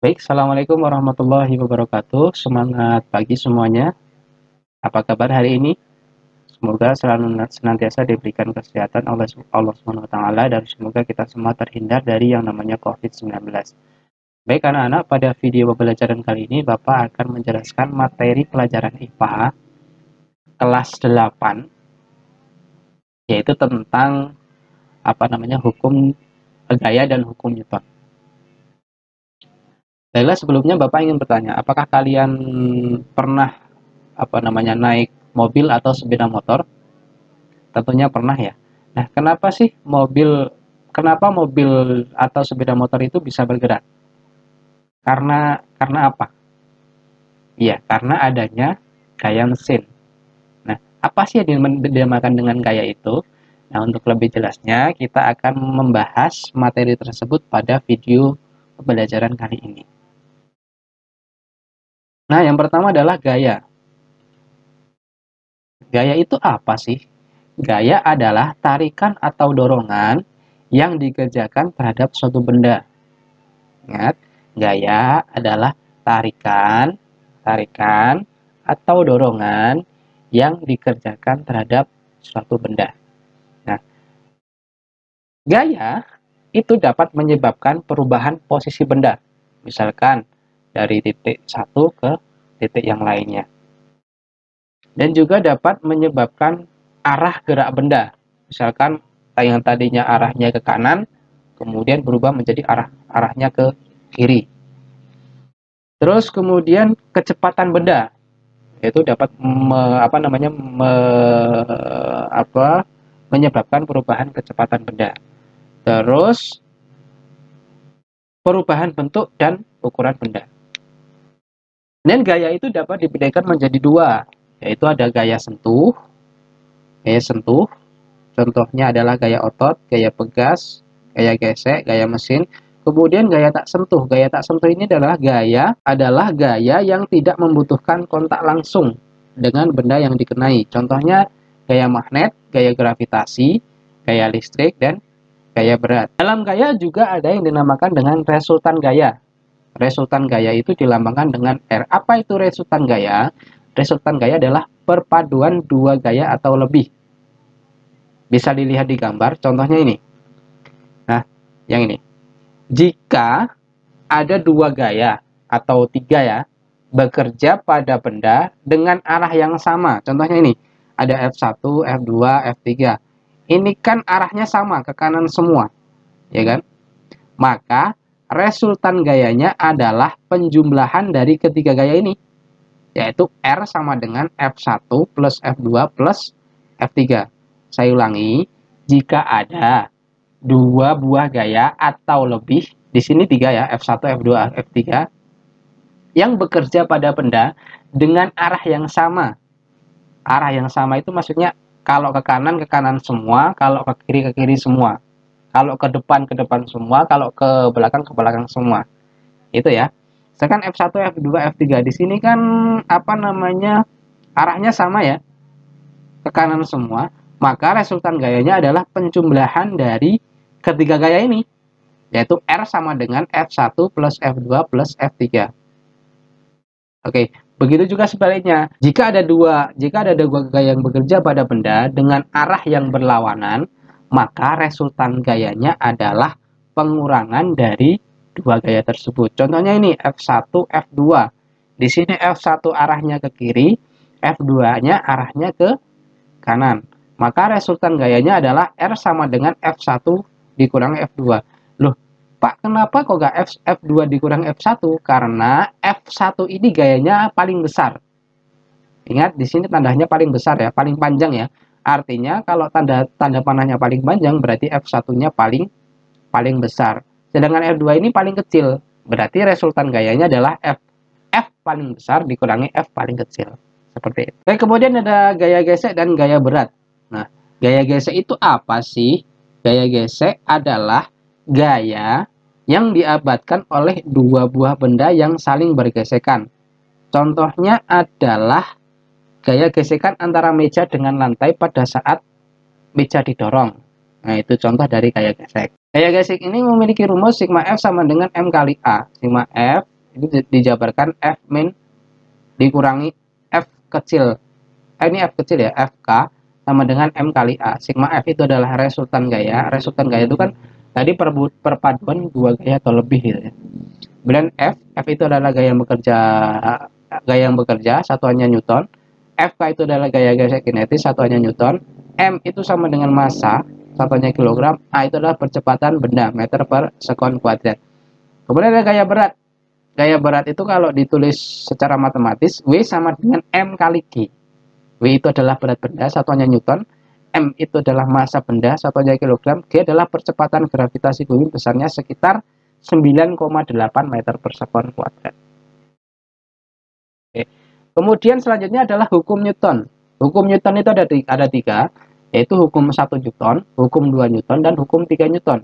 Baik, Assalamualaikum warahmatullahi wabarakatuh. Semangat pagi semuanya. Apa kabar hari ini? Semoga selalu senantiasa diberikan kesehatan oleh Allah Subhanahu wa taala dan semoga kita semua terhindar dari yang namanya COVID-19. Baik anak-anak, pada video pembelajaran kali ini Bapak akan menjelaskan materi pelajaran IPA kelas 8, yaitu tentang hukum gaya dan hukum Newton. Baiklah, sebelumnya Bapak ingin bertanya, apakah kalian pernah naik mobil atau sepeda motor? Tentunya pernah ya. Nah, kenapa mobil atau sepeda motor itu bisa bergerak? Karena apa? Iya, karena adanya gaya mesin. Nah, apa sih yang dinamakan dengan gaya itu? Nah, untuk lebih jelasnya, kita akan membahas materi tersebut pada video pembelajaran kali ini. Nah, yang pertama adalah gaya. Gaya itu apa sih? Gaya adalah tarikan atau dorongan yang dikerjakan terhadap suatu benda. Ingat, gaya adalah tarikan atau dorongan yang dikerjakan terhadap suatu benda. Nah, gaya itu dapat menyebabkan perubahan posisi benda. Misalkan dari titik satu ke titik yang lainnya. Dan juga dapat menyebabkan arah gerak benda. Misalkan yang tadinya arahnya ke kanan, kemudian berubah menjadi arahnya ke kiri. Terus kemudian kecepatan benda, yaitu dapat menyebabkan perubahan kecepatan benda. Terus perubahan bentuk dan ukuran benda. Dan gaya itu dapat dibedakan menjadi dua, yaitu ada gaya sentuh. Contohnya adalah gaya otot, gaya pegas, gaya gesek, gaya mesin. Kemudian gaya tak sentuh. Gaya tak sentuh ini adalah gaya yang tidak membutuhkan kontak langsung dengan benda yang dikenai. Contohnya gaya magnet, gaya gravitasi, gaya listrik, dan gaya berat. Dalam gaya juga ada yang dinamakan dengan resultan gaya. Resultan gaya itu dilambangkan dengan R. Apa itu resultan gaya? Resultan gaya adalah perpaduan dua gaya atau lebih. Bisa dilihat di gambar, contohnya ini. Nah, yang ini. Jika ada dua gaya atau tiga ya, bekerja pada benda dengan arah yang sama. Contohnya ini, ada F1, F2, F3. Ini kan arahnya sama, ke kanan semua. Ya kan? Maka, resultan gayanya adalah penjumlahan dari ketiga gaya ini. Yaitu R sama dengan F1 plus F2 plus F3. Saya ulangi, jika ada dua buah gaya atau lebih, di sini tiga ya, F1, F2, F3, yang bekerja pada benda dengan arah yang sama. Arah yang sama itu maksudnya kalau ke kanan semua, kalau ke kiri semua. Kalau ke depan semua, kalau ke belakang semua. Itu ya. Sedangkan F1, F2, F3 di sini kan arahnya sama ya, ke kanan semua, maka resultan gayanya adalah penjumlahan dari ketiga gaya ini, yaitu R sama dengan F1 plus F2 plus F3. Oke, begitu juga sebaliknya. Jika ada dua gaya yang bekerja pada benda dengan arah yang berlawanan, maka resultan gayanya adalah pengurangan dari dua gaya tersebut. Contohnya ini F1, F2. Di sini F1 arahnya ke kiri, F2-nya arahnya ke kanan. Maka resultan gayanya adalah R sama dengan F1 dikurangi F2. Loh, Pak, kenapa kok nggak F2 dikurangi F1? Karena F1 ini gayanya paling besar. Ingat, di sini tandanya paling besar ya, paling panjang ya. Artinya kalau tanda panahnya paling panjang, berarti F1-nya paling besar. Sedangkan F2 ini paling kecil. Berarti resultan gayanya adalah F paling besar dikurangi F paling kecil. Seperti itu. Dan kemudian ada gaya gesek dan gaya berat. Nah, gaya gesek itu apa sih? Gaya gesek adalah gaya yang diabatkan oleh dua buah benda yang saling bergesekan. Contohnya adalah gaya gesekan antara meja dengan lantai pada saat meja didorong. Nah, itu contoh dari gaya gesek. Gaya gesek ini memiliki rumus sigma F sama dengan M kali A. Sigma F Itu dijabarkan F min dikurangi F kecil. Ini F kecil ya, FK sama dengan M kali A. Sigma F itu adalah resultan gaya. Resultan gaya itu kan tadi perpaduan dua gaya atau lebih gitu ya. Kemudian F itu adalah gaya yang bekerja, satuannya Newton. FK itu adalah gaya gesek kinetis, satuannya Newton. M itu sama dengan massa, satuannya kilogram. A itu adalah percepatan benda, meter per sekon kuadrat. Kemudian ada gaya berat. Gaya berat itu kalau ditulis secara matematis, W sama dengan M kali G. W itu adalah berat benda, satuannya Newton. M itu adalah massa benda, satuannya kilogram. G adalah percepatan gravitasi bumi, besarnya sekitar 9,8 meter per sekon kuadrat. Oke. Kemudian selanjutnya adalah hukum Newton. Hukum Newton itu ada tiga, yaitu hukum 1 Newton, hukum 2 Newton, dan hukum 3 Newton.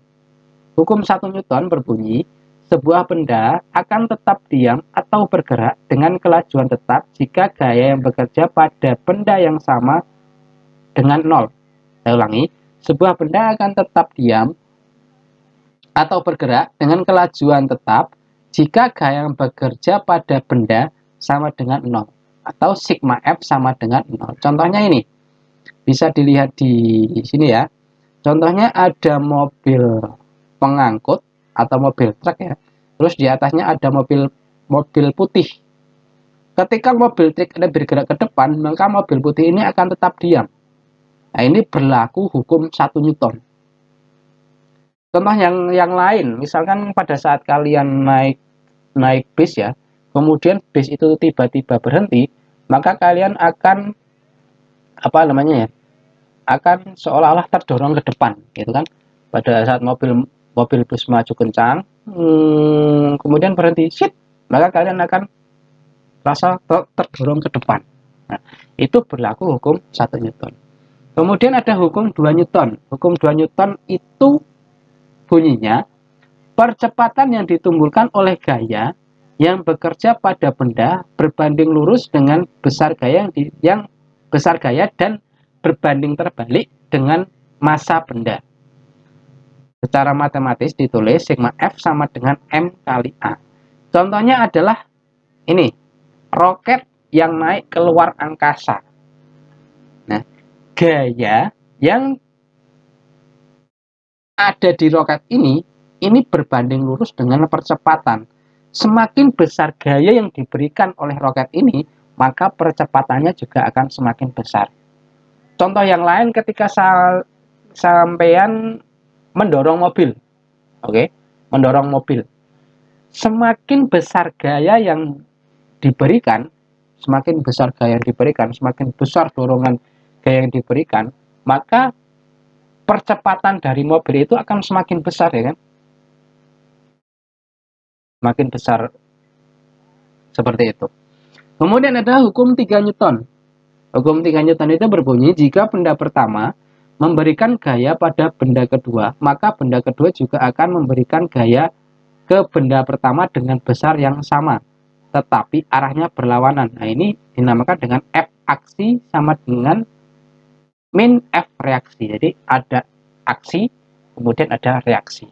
Hukum 1 Newton berbunyi, sebuah benda akan tetap diam atau bergerak dengan kelajuan tetap jika gaya yang bekerja pada benda yang sama dengan 0. Saya ulangi, sebuah benda akan tetap diam atau bergerak dengan kelajuan tetap jika gaya yang bekerja pada benda sama dengan 0. Atau sigma F sama dengan 0. Contohnya ini, bisa dilihat di sini ya. Contohnya ada mobil pengangkut atau mobil truk ya. Terus di atasnya ada mobil putih. Ketika mobil truk ini bergerak ke depan, maka mobil putih ini akan tetap diam. Nah, ini berlaku hukum 1 Newton. Contoh yang lain, misalkan pada saat kalian naik bis ya, kemudian bis itu tiba-tiba berhenti, maka kalian akan akan seolah-olah terdorong ke depan, gitu kan? Pada saat mobil bus maju kencang, kemudian berhenti, shit, maka kalian akan rasa terdorong ke depan. Nah, itu berlaku hukum 1 Newton. Kemudian ada hukum 2 Newton. Hukum 2 Newton itu bunyinya, percepatan yang ditimbulkan oleh gaya yang bekerja pada benda berbanding lurus dengan besar gaya yang besar gaya dan berbanding terbalik dengan massa benda. Secara matematis ditulis sigma F sama dengan M kali A. Contohnya adalah ini, roket yang naik keluar angkasa. Nah, gaya yang ada di roket ini berbanding lurus dengan percepatan. Semakin besar gaya yang diberikan oleh roket ini, maka percepatannya juga akan semakin besar. Contoh yang lain ketika sampean mendorong mobil. Oke, mendorong mobil. Semakin besar gaya yang diberikan, semakin besar dorongan gaya yang diberikan, maka percepatan dari mobil itu akan semakin besar, ya kan? Semakin besar seperti itu. Kemudian ada hukum 3 Newton. Hukum 3 Newton itu berbunyi, jika benda pertama memberikan gaya pada benda kedua, maka benda kedua juga akan memberikan gaya ke benda pertama dengan besar yang sama, tetapi arahnya berlawanan. Nah, ini dinamakan dengan F aksi sama dengan min F reaksi. Jadi ada aksi, kemudian ada reaksi.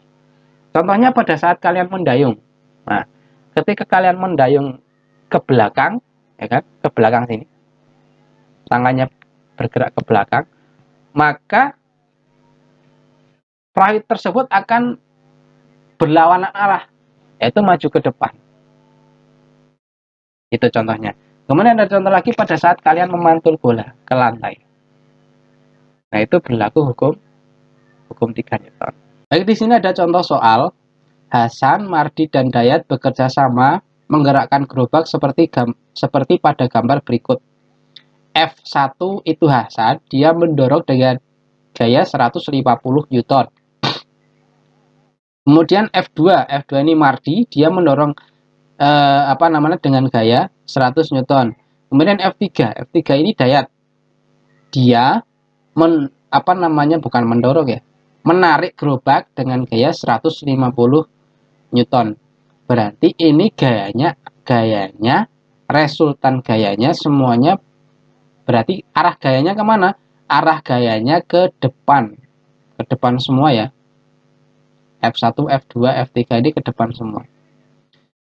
Contohnya pada saat kalian mendayung. Nah, ketika kalian mendayung ke belakang, ya kan, ke belakang sini, tangannya bergerak ke belakang, maka perahu tersebut akan berlawanan arah, yaitu maju ke depan. Itu contohnya. Kemudian ada contoh lagi pada saat kalian memantul bola ke lantai. Nah, itu berlaku hukum 3 Newton. Baik, di sini ada contoh soal. Hasan, Mardi, dan Dayat bekerja sama menggerakkan gerobak seperti pada gambar berikut. F1 itu Hasan, dia mendorong dengan gaya 150 Newton. Kemudian F2 ini Mardi, dia mendorong dengan gaya 100 Newton. Kemudian F3 ini Dayat, dia menarik gerobak dengan gaya 150 Newton. Berarti ini gayanya resultan gayanya semuanya, berarti arah gayanya kemana? Arah gayanya ke depan semua ya. F1, F2, F3 ini ke depan semua.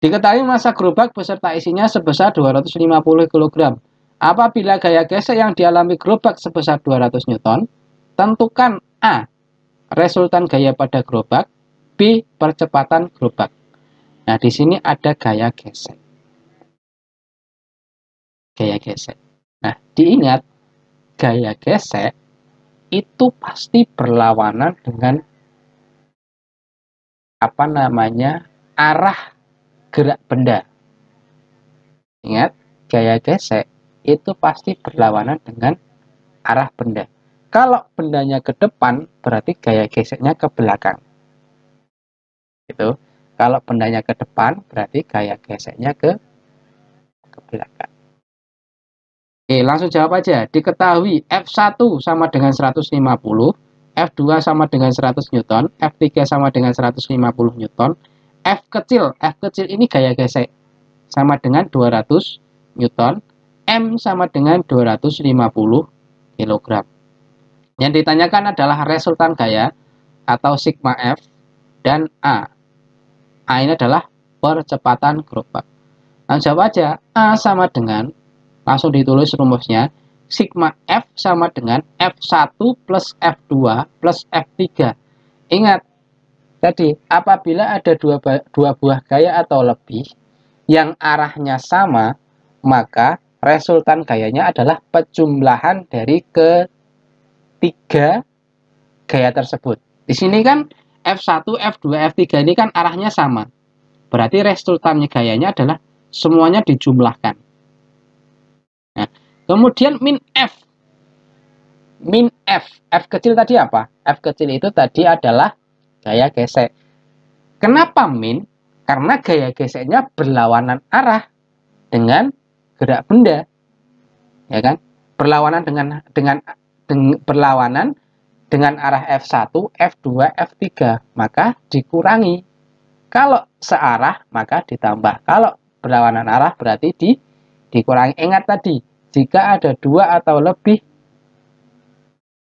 Diketahui massa gerobak beserta isinya sebesar 250 kg. Apabila gaya gesek yang dialami gerobak sebesar 200 Newton, tentukan A. Resultan gaya pada gerobak, B. Percepatan gerobak. Nah, di sini ada gaya gesek. Gaya gesek. Nah, diingat, gaya gesek itu pasti berlawanan dengan arah gerak benda. Ingat, gaya gesek itu pasti berlawanan dengan arah benda. Kalau bendanya ke depan, berarti gaya geseknya ke belakang. Itu. Kalau bendanya ke depan, berarti gaya geseknya ke belakang. Oke, langsung jawab aja. Diketahui F1 sama dengan 150, F2 sama dengan 100 Newton, F3 sama dengan 150 Newton, F kecil ini gaya gesek sama dengan 200 Newton, M sama dengan 250 kg. Yang ditanyakan adalah resultan gaya atau sigma F dan A. A ini adalah percepatan gerobak. Nah, jawab aja. A sama dengan, langsung ditulis rumusnya, sigma F sama dengan F1 plus F2 plus F3. Ingat, tadi apabila ada dua buah gaya atau lebih yang arahnya sama, maka resultan gayanya adalah penjumlahan dari ketiga gaya tersebut. Di sini kan F1, F2, F3 ini kan arahnya sama. Berarti resultannya gayanya adalah semuanya dijumlahkan. Nah, kemudian min F. Min F. F kecil tadi apa? F kecil itu tadi adalah gaya gesek. Kenapa min? Karena gaya geseknya berlawanan arah dengan gerak benda. Ya kan? Berlawanan berlawanan dengan arah F1, F2, F3, maka dikurangi. Kalau searah, maka ditambah. Kalau berlawanan arah, berarti dikurangi. Ingat tadi, jika ada dua atau lebih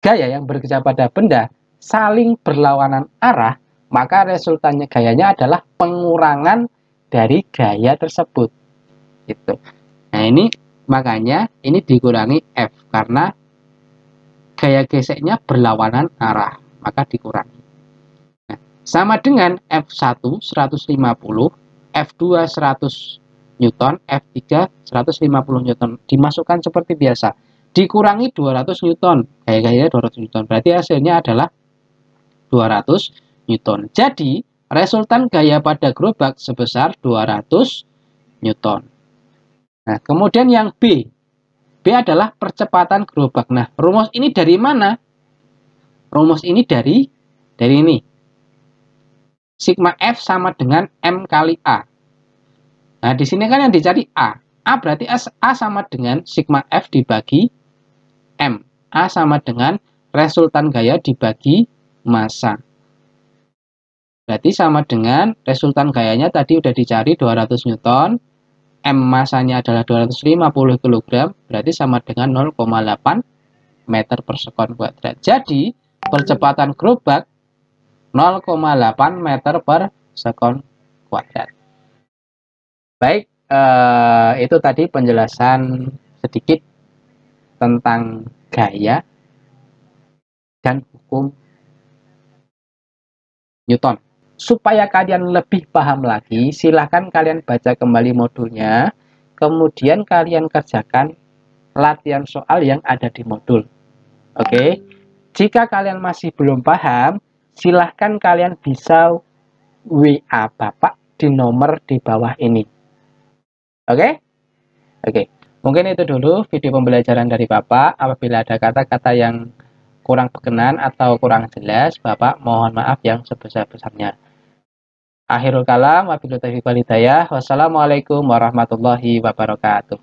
gaya yang bekerja pada benda, saling berlawanan arah, maka resultannya gayanya adalah pengurangan dari gaya tersebut. Gitu. Nah, ini makanya ini dikurangi F, karena gaya geseknya berlawanan arah, maka dikurangi. Nah, sama dengan F1 150, F2 100 Newton, F3 150 Newton. Dimasukkan seperti biasa. Dikurangi 200 Newton. Gaya-gayanya 200 Newton. Berarti hasilnya adalah 200 Newton. Jadi, resultan gaya pada gerobak sebesar 200 Newton. Nah, kemudian yang B. B adalah percepatan gerobak. Nah, rumus ini dari mana? Rumus ini dari ini. Sigma F sama dengan M kali A. Nah, di sini kan yang dicari A. A berarti A sama dengan sigma F dibagi M. A sama dengan resultan gaya dibagi massa. Berarti sama dengan resultan gayanya tadi udah dicari 200 Newton. M masanya adalah 250 kg, berarti sama dengan 0,8 meter per sekon kuadrat. Jadi, percepatan gerobak 0,8 meter per sekon kuadrat. Baik, itu tadi penjelasan sedikit tentang gaya dan hukum Newton. Supaya kalian lebih paham lagi, silahkan kalian baca kembali modulnya, kemudian kalian kerjakan latihan soal yang ada di modul. Oke, jika kalian masih belum paham, silahkan kalian bisa WA Bapak di nomor di bawah ini. Oke? Oke, mungkin itu dulu video pembelajaran dari Bapak. Apabila ada kata-kata yang kurang berkenan atau kurang jelas, Bapak mohon maaf yang sebesar-besarnya. Akhirul kalam, wabillahi taufiq wal hidayah. Wassalamualaikum warahmatullahi wabarakatuh.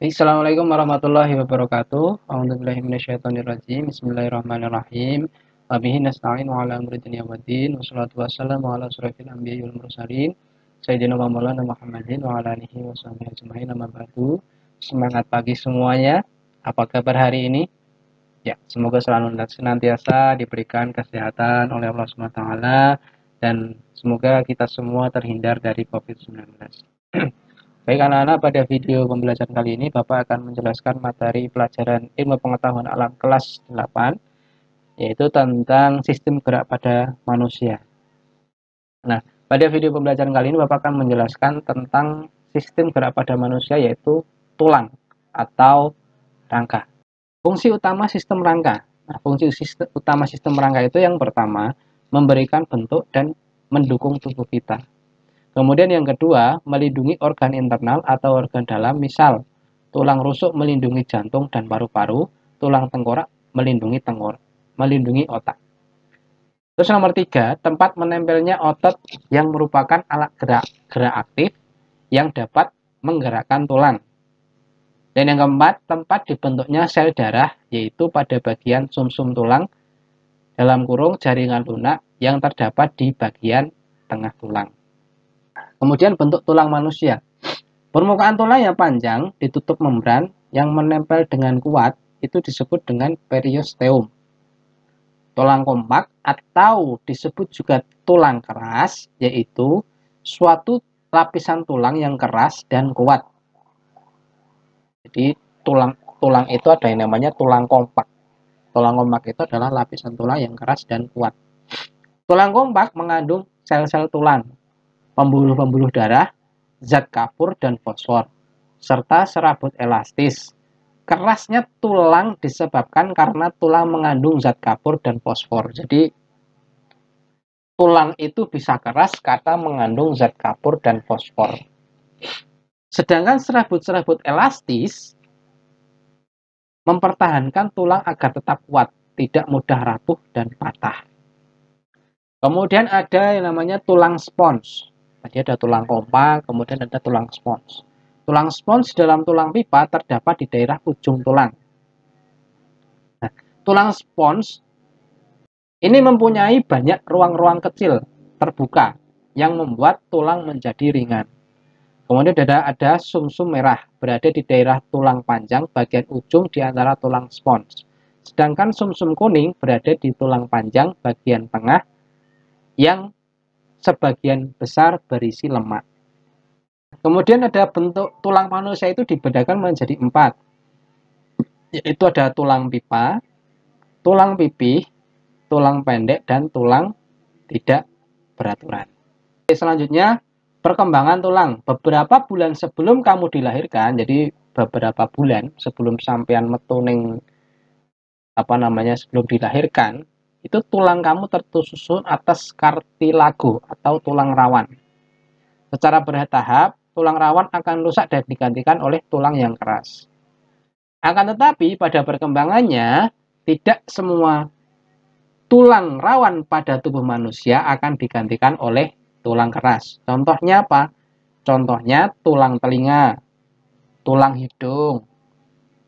Assalamualaikum warahmatullahi wabarakatuh. A'udzubillahi minasyaitonirrajim. Bismillahirrahmanirrahim. Wabihi nasta'in wa ala amri dunya waddin. Wassalatu wassalamu ala asyrofil anbiya'i wal mursalin. Sayyidina wa maulana Muhammadin wa ala alihi wa sahbihi ajma'in, amma ba'du. Semangat pagi semuanya. Apa kabar hari ini? Ya, semoga selalu dan senantiasa diberikan kesehatan oleh Allah SWT dan semoga kita semua terhindar dari COVID-19. Baik anak-anak, pada video pembelajaran kali ini Bapak akan menjelaskan materi pelajaran ilmu pengetahuan alam kelas 8, yaitu tentang sistem gerak pada manusia. Nah, pada video pembelajaran kali ini Bapak akan menjelaskan tentang sistem gerak pada manusia, yaitu tulang atau rangka. Fungsi utama sistem rangka. Nah, fungsi utama sistem rangka itu yang pertama, memberikan bentuk dan mendukung tubuh kita. Kemudian yang kedua, melindungi organ internal atau organ dalam, misal tulang rusuk melindungi jantung dan paru-paru, tulang tengkorak melindungi otak. Terus nomor 3, tempat menempelnya otot yang merupakan alat gerak aktif yang dapat menggerakkan tulang. Dan yang keempat, tempat dibentuknya sel darah, yaitu pada bagian sumsum tulang dalam kurung jaringan lunak yang terdapat di bagian tengah tulang. Kemudian bentuk tulang manusia. Permukaan tulang yang panjang ditutup membran yang menempel dengan kuat itu disebut dengan periosteum. Tulang kompak atau disebut juga tulang keras, yaitu suatu lapisan tulang yang keras dan kuat. Jadi tulang itu ada yang namanya tulang kompak. Tulang kompak itu adalah lapisan tulang yang keras dan kuat. Tulang kompak mengandung sel-sel tulang, pembuluh-pembuluh darah, zat kapur dan fosfor, serta serabut elastis. Kerasnya tulang disebabkan karena tulang mengandung zat kapur dan fosfor. Jadi tulang itu bisa keras karena mengandung zat kapur dan fosfor. Sedangkan serabut-serabut elastis mempertahankan tulang agar tetap kuat, tidak mudah rapuh dan patah. Kemudian ada yang namanya tulang spons. Tadi ada tulang kompak, kemudian ada tulang spons. Tulang spons dalam tulang pipa terdapat di daerah ujung tulang. Nah, tulang spons ini mempunyai banyak ruang-ruang kecil terbuka yang membuat tulang menjadi ringan. Kemudian ada sumsum merah berada di daerah tulang panjang bagian ujung di antara tulang spons. Sedangkan sumsum kuning berada di tulang panjang bagian tengah yang sebagian besar berisi lemak. Kemudian ada bentuk tulang manusia itu dibedakan menjadi 4, yaitu ada tulang pipa, tulang pipih, tulang pendek, dan tulang tidak beraturan. Selanjutnya, perkembangan tulang. Beberapa bulan sebelum kamu dilahirkan, jadi beberapa bulan sebelum sampean metuning sebelum dilahirkan, itu tulang kamu tersusun atas kartilago atau tulang rawan. Secara bertahap, tulang rawan akan rusak dan digantikan oleh tulang yang keras. Akan tetapi pada perkembangannya, tidak semua tulang rawan pada tubuh manusia akan digantikan oleh tulang keras. Contohnya apa? Contohnya tulang telinga, tulang hidung,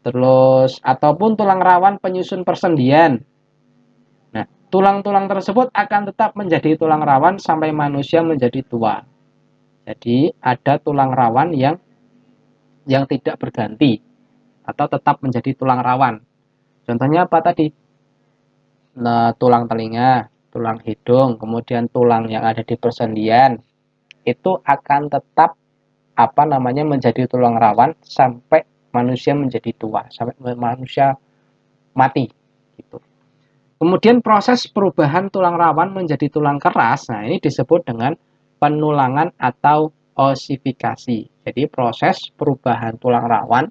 terus ataupun tulang rawan penyusun persendian. Nah, tulang-tulang tersebut akan tetap menjadi tulang rawan sampai manusia menjadi tua. Jadi ada tulang rawan yang tidak berganti atau tetap menjadi tulang rawan. Contohnya apa tadi? Nah, tulang telinga, tulang hidung, kemudian tulang yang ada di persendian itu akan tetap menjadi tulang rawan sampai manusia menjadi tua, sampai manusia mati gitu. Kemudian proses perubahan tulang rawan menjadi tulang keras, nah ini disebut dengan penulangan atau osifikasi. Jadi proses perubahan tulang rawan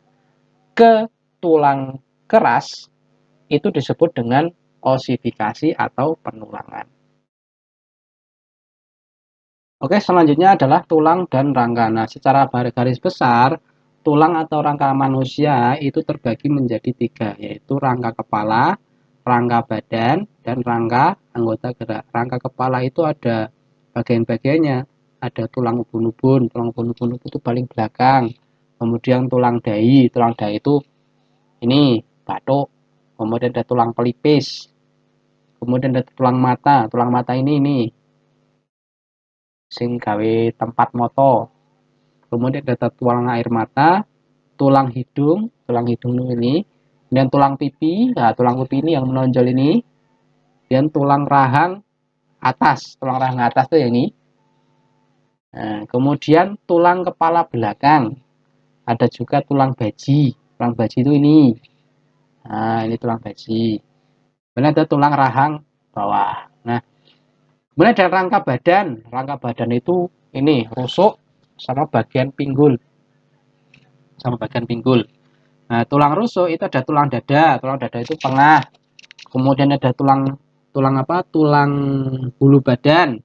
ke tulang keras itu disebut dengan osifikasi atau penulangan. Oke, selanjutnya adalah tulang dan rangka. Nah, secara garis besar, tulang atau rangka manusia itu terbagi menjadi 3, yaitu rangka kepala, rangka badan, dan rangka anggota gerak. Rangka kepala itu ada bagian-bagiannya, ada tulang ubun-ubun itu paling belakang. Kemudian tulang dahi itu ini batuk. Kemudian ada tulang pelipis. Kemudian ada tulang mata ini sing gawe tempat moto. Kemudian ada tulang air mata, tulang hidung ini, kemudian tulang pipi. Nah, tulang pipi ini yang menonjol ini, dan tulang rahang atas. Tulang rahang atas tuh yang ini. Nah, kemudian tulang kepala belakang. Ada juga tulang baji. Tulang baji itu ini. Nah, ini tulang baji. Kemudian ada tulang rahang bawah. Nah, kemudian ada rangka badan. Rangka badan itu ini rusuk sama bagian pinggul. Nah, tulang rusuk itu ada tulang dada. Tulang dada itu tengah. Kemudian ada tulang bulu badan.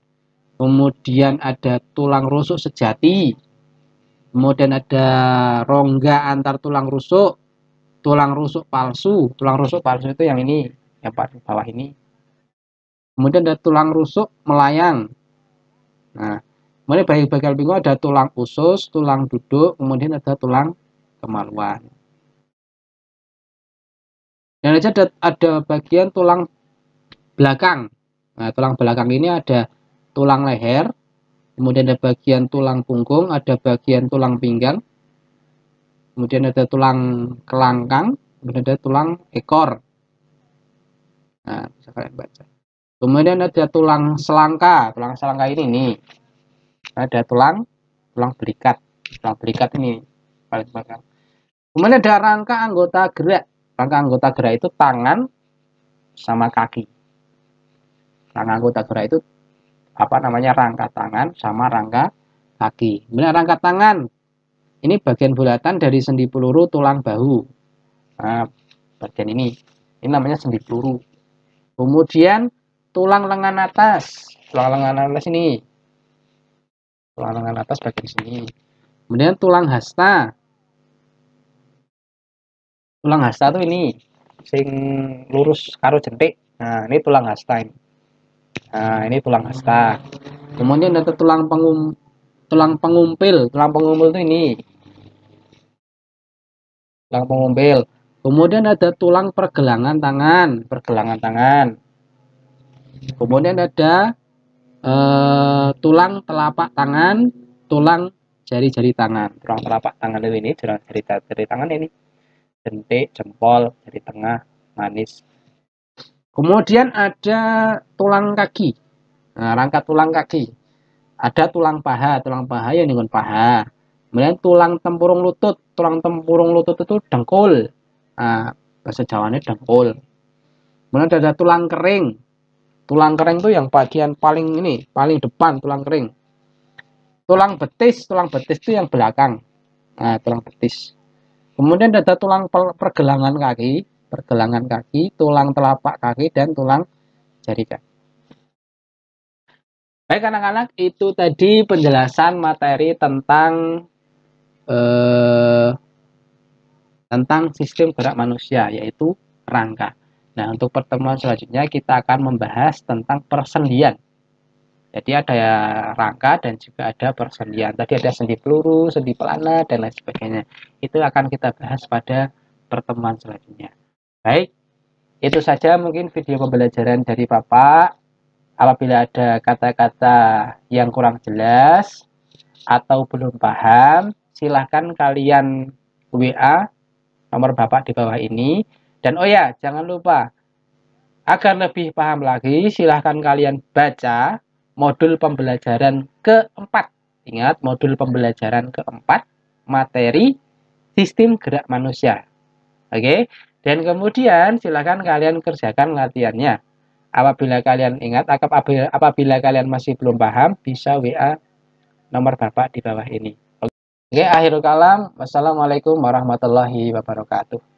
Kemudian ada tulang rusuk sejati. Kemudian ada rongga antar tulang rusuk palsu. Tulang rusuk palsu itu yang ini, yang paling bawah ini. Kemudian ada tulang rusuk melayang. Nah, kemudian bagian pinggul ada tulang usus, tulang duduk, kemudian ada tulang kemaluan. Dan ada bagian tulang belakang. Nah, tulang belakang ini ada tulang leher, kemudian ada bagian tulang punggung, ada bagian tulang pinggang, kemudian ada tulang kelangkang, kemudian ada tulang ekor. Nah, bisa kalian baca. Kemudian ada tulang selangka. Tulang selangka ini nih. Ada tulang belikat. Tulang belikat ini paling belakang. Kemudian ada rangka anggota gerak. Rangka anggota gerak itu tangan sama kaki. Rangka anggota gerak itu rangka tangan sama rangka kaki. Kemudian rangka tangan ini bagian bulatan dari sendi peluru tulang bahu. Nah, bagian ini namanya sendi peluru. Kemudian tulang lengan atas. Tulang lengan atas ini. Tulang lengan atas bagian sini. Kemudian tulang hasta. Tulang hasta tuh ini sing lurus karo jentik. Nah, ini tulang hasta ini. Nah, ini tulang hasta. Kemudian ada tulang pengumpil. Tulang pengumpil itu ini. Tulang pengumpil. Kemudian ada tulang pergelangan tangan. Kemudian ada tulang telapak tangan, tulang jari-jari tangan. Tulang telapak tangan ini, jari tangan ini. Jentik, jempol, jari tengah, manis. Kemudian ada tulang kaki. Nah, rangka tulang kaki. Ada tulang paha yang dengan paha. Kemudian tulang tempurung lutut. Tulang tempurung lutut itu dengkul. Nah, bahasa Jawanya dengkul. Kemudian ada tulang kering. Tulang kering itu yang bagian paling depan, tulang kering. Tulang betis itu yang belakang. Nah, tulang betis. Kemudian ada tulang pergelangan kaki, tulang telapak kaki, dan tulang jari kaki. Baik anak-anak, itu tadi penjelasan materi tentang sistem gerak manusia, yaitu rangka. Nah, untuk pertemuan selanjutnya kita akan membahas tentang persendian. Jadi ada rangka dan juga ada persendian. Tadi ada sendi peluru, sendi pelana, dan lain sebagainya. Itu akan kita bahas pada pertemuan selanjutnya. Baik, itu saja mungkin video pembelajaran dari Bapak. Apabila ada kata-kata yang kurang jelas atau belum paham, silahkan kalian WA nomor Bapak di bawah ini. Dan oh ya, jangan lupa, agar lebih paham lagi, silahkan kalian baca modul pembelajaran keempat. Ingat, modul pembelajaran keempat, materi sistem gerak manusia. Oke, dan kemudian silahkan kalian kerjakan latihannya. Apabila kalian ingat, apabila kalian masih belum paham, bisa WA nomor Bapak di bawah ini. Oke, akhirul kalam. Wassalamualaikum warahmatullahi wabarakatuh.